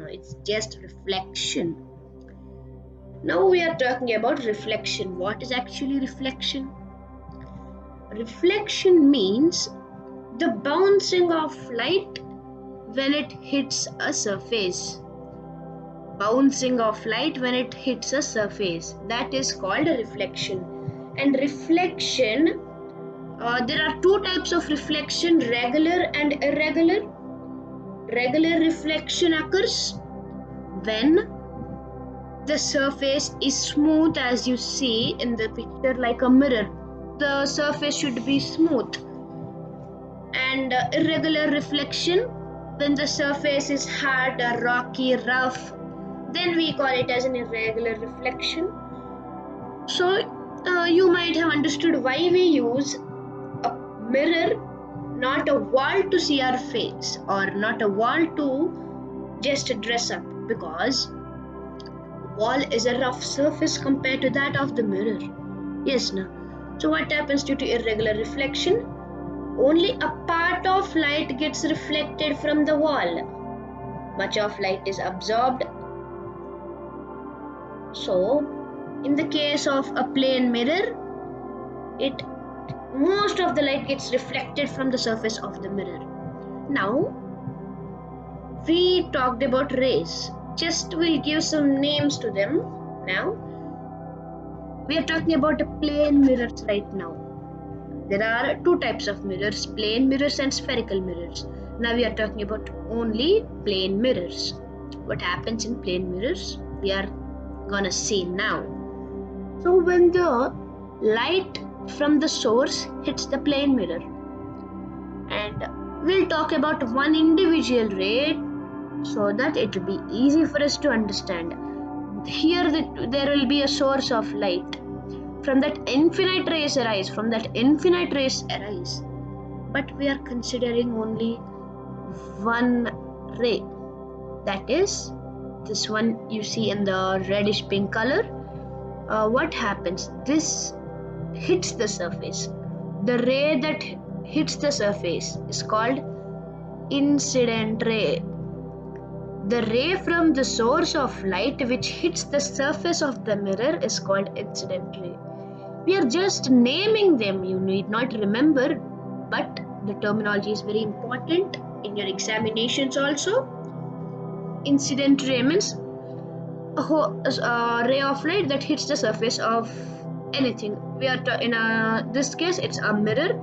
it's just reflection. Now we are talking about reflection. What is actually reflection? Reflection means the bouncing of light when it hits a surface. Bouncing of light when it hits a surface. That is called a reflection. And reflection, there are two types of reflection, regular and irregular. Regular reflection occurs when the surface is smooth, as you see in the picture, like a mirror. The surface should be smooth. And irregular reflection, when the surface is hard, rocky, rough, then we call it as an irregular reflection. So you might have understood why we use a mirror, not a wall to see our face, or not a wall to just dress up, because wall is a rough surface compared to that of the mirror. Yes, no. So what happens due to irregular reflection? Only a part of light gets reflected from the wall. Much of light is absorbed. So, in the case of a plane mirror, most of the light gets reflected from the surface of the mirror. Now, we talked about rays. Just we'll give some names to them now. We are talking about plane mirrors right now. There are two types of mirrors, plane mirrors and spherical mirrors. Now we are talking about only plane mirrors. What happens in plane mirrors, we are gonna see now. So when the light from the source hits the plane mirror, and we'll talk about one individual ray so that it will be easy for us to understand. Here there will be a source of light. From that infinite rays arise, but we are considering only one ray. That is this one you see in the reddish pink color. What happens? This hits the surface. The ray that hits the surface is called incident ray. The ray from the source of light which hits the surface of the mirror is called incident ray. We are just naming them, you need not remember, but the terminology is very important in your examinations also. Incident ray means a ray of light that hits the surface of anything. We are in this case it's a mirror,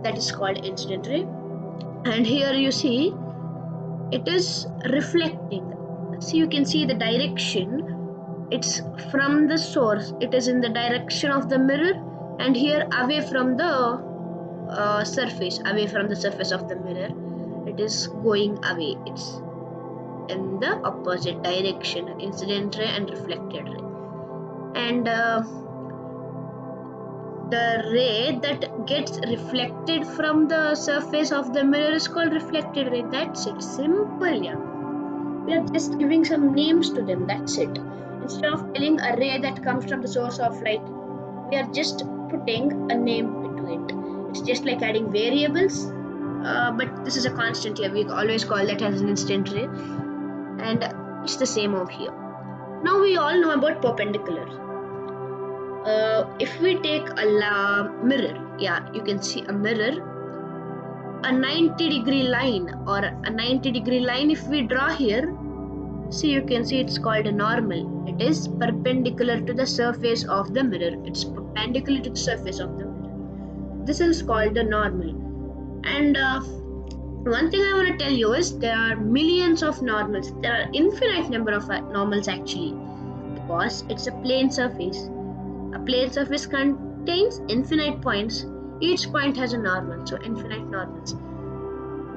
that is called incident ray. And here you see it is reflecting. So you can see the direction. It's from the source. It is in the direction of the mirror, and here away from the surface of the mirror. It is going away. It's in the opposite direction. Incident ray and reflected ray. And the ray that gets reflected from the surface of the mirror is called reflected ray. That's it. Simple, yeah. We are just giving some names to them. That's it. Instead of telling a ray that comes from the source of light, we are just putting a name to it. It's just like adding variables, but this is a constant here. We always call that as an incident ray, and it's the same over here. Now we all know about perpendicular. If we take a mirror, yeah, you can see a mirror, a 90-degree line, or a 90-degree line if we draw here, see, you can see it's called a normal. It is perpendicular to the surface of the mirror. It's perpendicular to the surface of the mirror. This is called the normal. And one thing I want to tell you is there are millions of normals. There are infinite number of normals actually, because it's a plane surface. A plane surface contains infinite points. Each point has a normal, so infinite normals.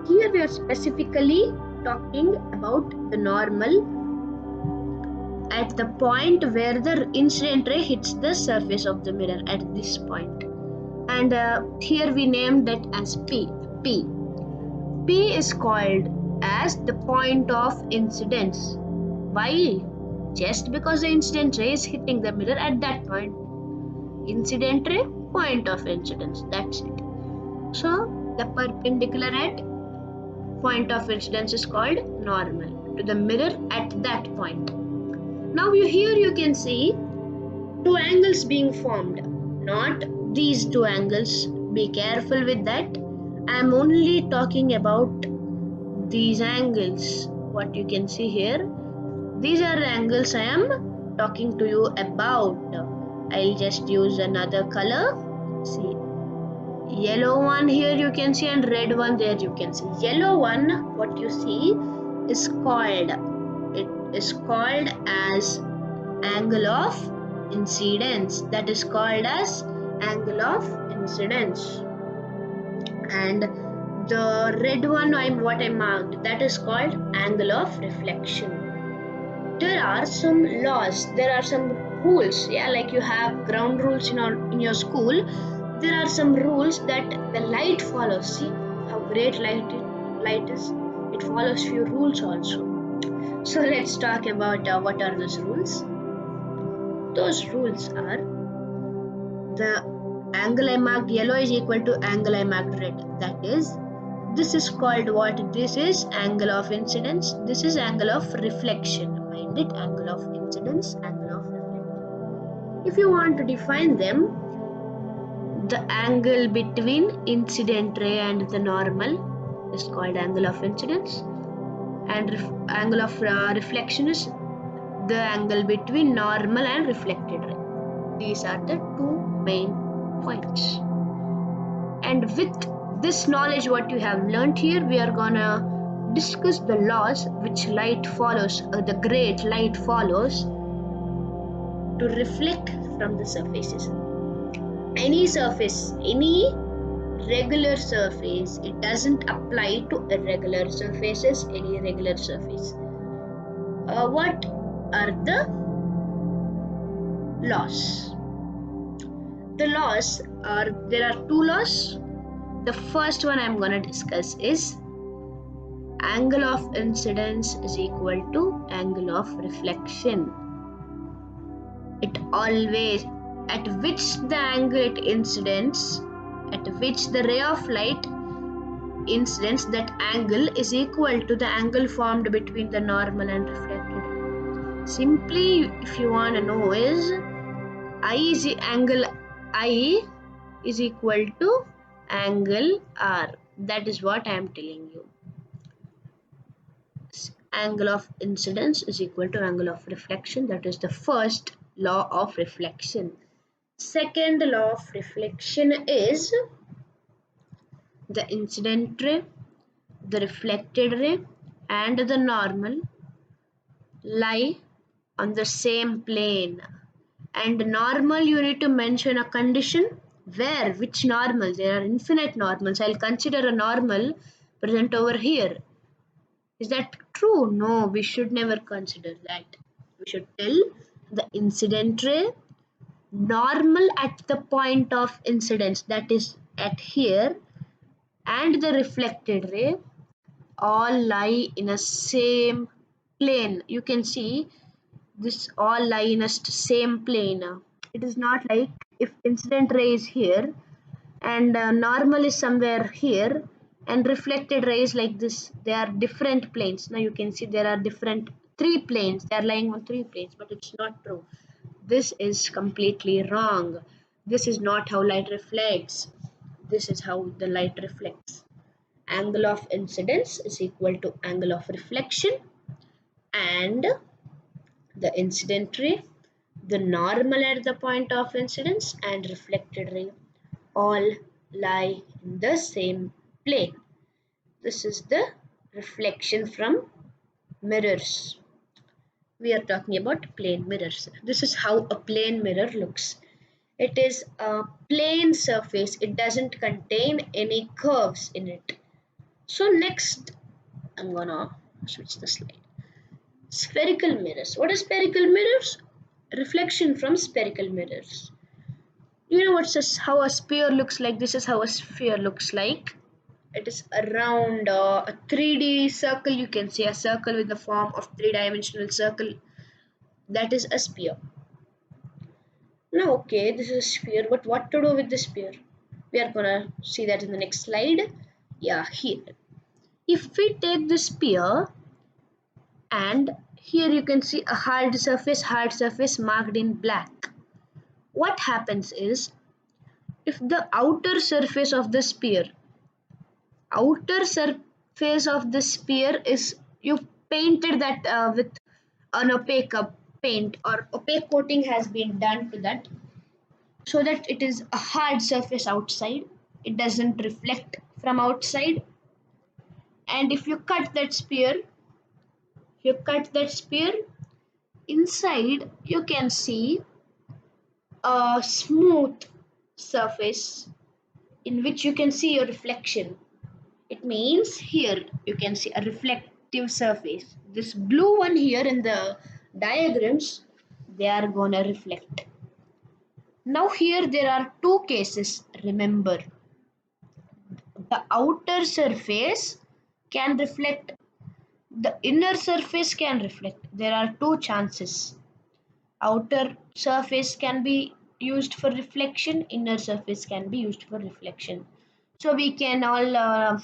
Here we are specifically talking about the normal at the point where the incident ray hits the surface of the mirror, at this point. And here we named that as P. P is called as the point of incidence. Why? Just because the incident ray is hitting the mirror at that point. Incident ray, point of incidence. That's it. So the perpendicular at point of incidence is called normal, to the mirror at that point. Now here you can see two angles being formed, not these two angles. Be careful with that. I am only talking about these angles. What you can see here, these are the angles I am talking to you about. I'll just use another color. See, yellow one here you can see, and red one there you can see. Yellow one, what you see, is called, it is called as angle of incidence. That is called as angle of incidence. And the red one, what I marked, that is called angle of reflection. There are some laws, there are some rules, yeah, like you have ground rules in your school. There are some rules that the light follows. See how great light is, it follows few rules also. So let's talk about what are those rules. Those rules are, the angle I marked yellow is equal to angle I marked red. That is, this is called what? This is angle of incidence. This is angle of reflection. Mind it, angle of incidence, angle of reflection. If you want to define them, the angle between incident ray and the normal is called angle of incidence, and angle of reflection is the angle between normal and reflected ray. These are the two main points. And with this knowledge what you have learned here, we are gonna discuss the laws which light follows, the great light follows to reflect from the surfaces. Any surface, any regular surface, it doesn't apply to irregular surfaces, any regular surface. What are the laws? The laws are, there are two laws. The first one I'm gonna discuss is angle of incidence is equal to angle of reflection. It always, at which the angle it incidents, at which the ray of light incidents, that angle is equal to the angle formed between the normal and reflected. Simply, if you want to know, is I is angle I is equal to angle R. That is what I am telling you. Angle of incidence is equal to angle of reflection. That is the first law of reflection. Second law of reflection is the incident ray, the reflected ray, and the normal lie on the same plane. And normal, you need to mention a condition. Where? Which normal? There are infinite normals. I'll consider a normal present over here. Is that true? No, we should never consider that. We should tell the incident ray, normal at the point of incidence, that is at here, and the reflected ray all lie in a same plane. You can see this all lie in a same plane. It is not like if incident ray is here and normal is somewhere here and reflected rays like this, they are different planes. Now you can see there are different three planes, they are lying on three planes, but it's not true. This is completely wrong. This is not how light reflects. This is how the light reflects. Angle of incidence is equal to angle of reflection, and the incident ray, the normal at the point of incidence, and reflected ray all lie in the same plane. This is the reflection from mirrors. We are talking about plane mirrors. This is how a plane mirror looks. It is a plane surface. It doesn't contain any curves in it. So next, I'm gonna switch the slide. Spherical mirrors. What are spherical mirrors? Reflection from spherical mirrors. You know how a sphere looks like? This is how a sphere looks like. It is around a 3D circle. You can see a circle with the form of three-dimensional circle. That is a sphere. Now, okay, this is a sphere, but what to do with the sphere? We are gonna see that in the next slide. Yeah, here. If we take the sphere, and here you can see a hard surface marked in black. What happens is, if the outer surface of the sphere is, you painted that with an opaque paint, or opaque coating has been done to that, so that it is a hard surface outside, it doesn't reflect from outside. And if you cut that sphere, inside you can see a smooth surface in which you can see your reflection. It means here you can see a reflective surface. This blue one here in the diagrams, they are gonna reflect. Now here there are two cases, remember. The outer surface can reflect, the inner surface can reflect. There are two chances. Outer surface can be used for reflection, inner surface can be used for reflection. So we cannot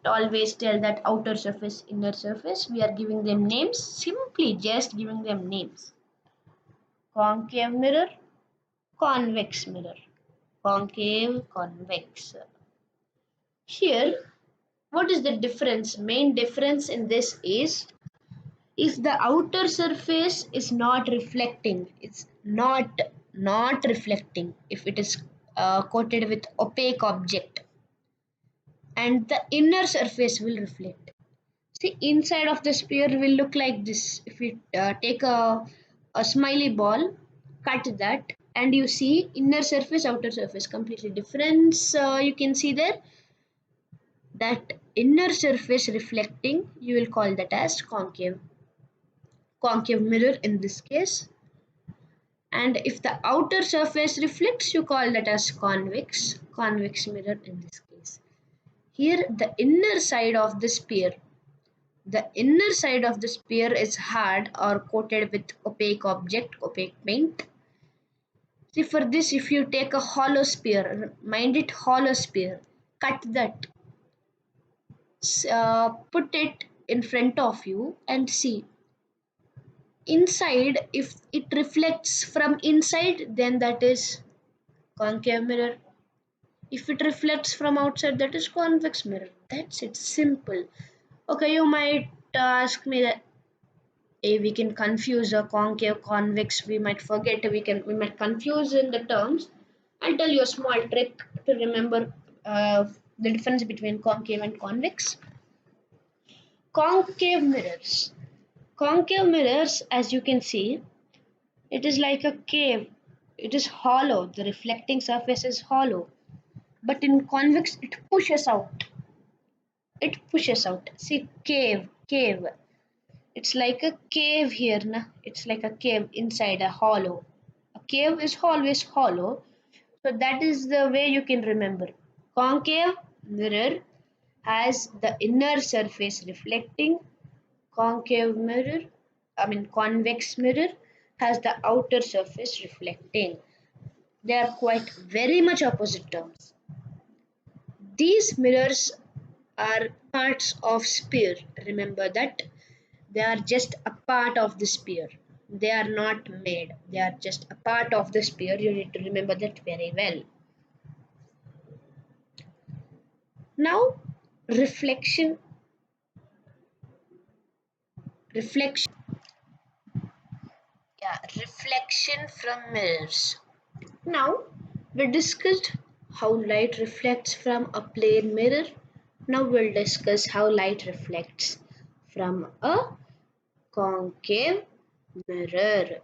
always tell that outer surface, inner surface. We are giving them names, simply just giving them names. Concave mirror, convex mirror. Concave, convex. Here, what is the difference? Main difference in this is, if the outer surface is not reflecting, it's not reflecting, if it is coated with opaque object, and the inner surface will reflect. See, inside of the sphere will look like this. If we take a smiley ball, cut that, and you see inner surface, outer surface, completely difference. You can see there, that inner surface reflecting, you will call that as concave mirror in this case. And if the outer surface reflects, you call that as convex mirror in this case. Here, the inner side of the sphere, is hard or coated with opaque object, opaque paint. See, for this, if you take a hollow sphere, mind it, hollow sphere, cut that, put it in front of you and see inside. If it reflects from inside, then that is concave mirror. If it reflects from outside, that is convex mirror. That's it, simple. Okay, you might ask me that, we can confuse a concave, convex, we might forget, we might confuse in the terms. I'll tell you a small trick to remember the difference between concave and convex. Concave mirrors. Concave mirrors, as you can see, it is like a cave. It is hollow. The reflecting surface is hollow. But in convex, it pushes out. See, cave. It's like a cave here, na? It's like a cave inside a hollow. A cave is always hollow. So that is the way you can remember. Concave mirror has the inner surface reflecting. Convex mirror has the outer surface reflecting. They are quite very much opposite terms. These mirrors are parts of sphere. Remember that they are just a part of the sphere. They are not made. They are just a part of the sphere. You need to remember that very well. Now, reflection. Reflection. Yeah, reflection from mirrors. Now, we discussed how light reflects from a plane mirror. Now we'll discuss how light reflects from a concave mirror.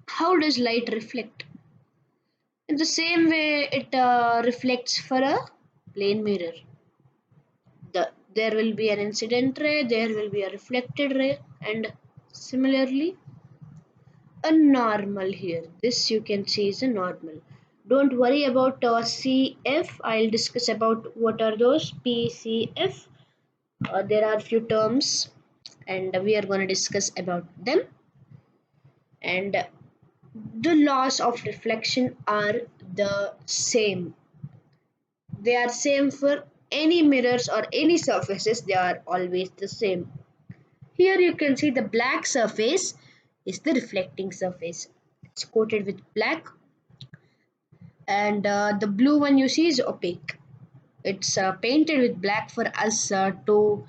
How does light reflect? In the same way it reflects for a plane mirror. There will be an incident ray, there will be a reflected ray, and similarly a normal here. This you can see is a normal. Don't worry about CF. I'll discuss about what are those PCF. There are few terms and we are going to discuss about them. And the laws of reflection are the same. They are same for any mirrors or any surfaces, they are always the same. Here you can see the black surface is the reflecting surface. It's coated with black, and the blue one you see is opaque. It's painted with black for us to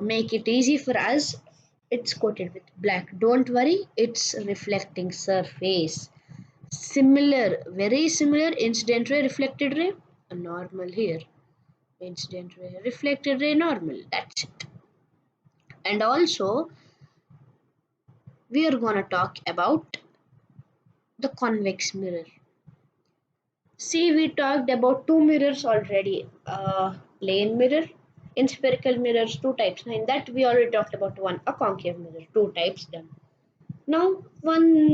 make it easy for us. It's coated with black. Don't worry, it's reflecting surface. Similar, very similar, incident ray, reflected ray, a normal here. Incident ray, reflected ray, normal. That's it. And also, we are gonna talk about the convex mirror. See, we talked about two mirrors already. Plane mirror, in spherical mirrors, two types. In that, we already talked about one, a concave mirror, two types done. Now, one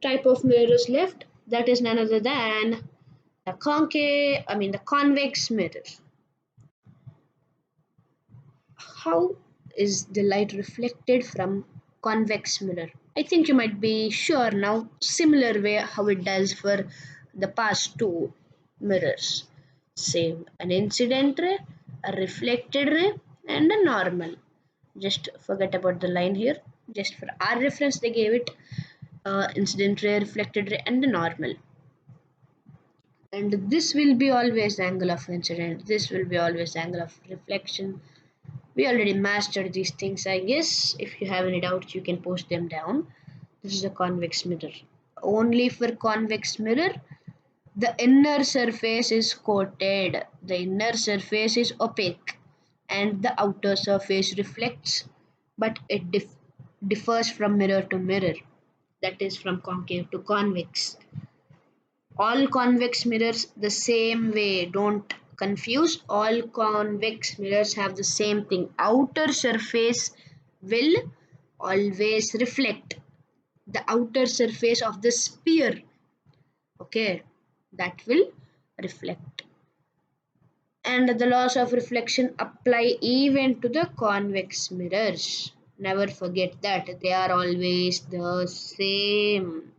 type of mirror is left. That is none other than the convex mirror. How is the light reflected from convex mirror? I think you might be sure now. Similar way how it does for the past two mirrors. Same, an incident ray, a reflected ray, and a normal. Just forget about the line here. Just for our reference, they gave it incident ray, reflected ray, and the normal. And this will be always angle of incident. This will be always angle of reflection. We already mastered these things, I guess. If you have any doubts, you can post them down. This is a convex mirror. Only for convex mirror, the inner surface is coated. The inner surface is opaque, and the outer surface reflects, but it differs from mirror to mirror. That is from concave to convex. All convex mirrors the same way. Don't confuse. All convex mirrors have the same thing. Outer surface will always reflect the outer surface of the sphere. Okay, that will reflect. And the laws of reflection apply even to the convex mirrors. Never forget that they are always the same.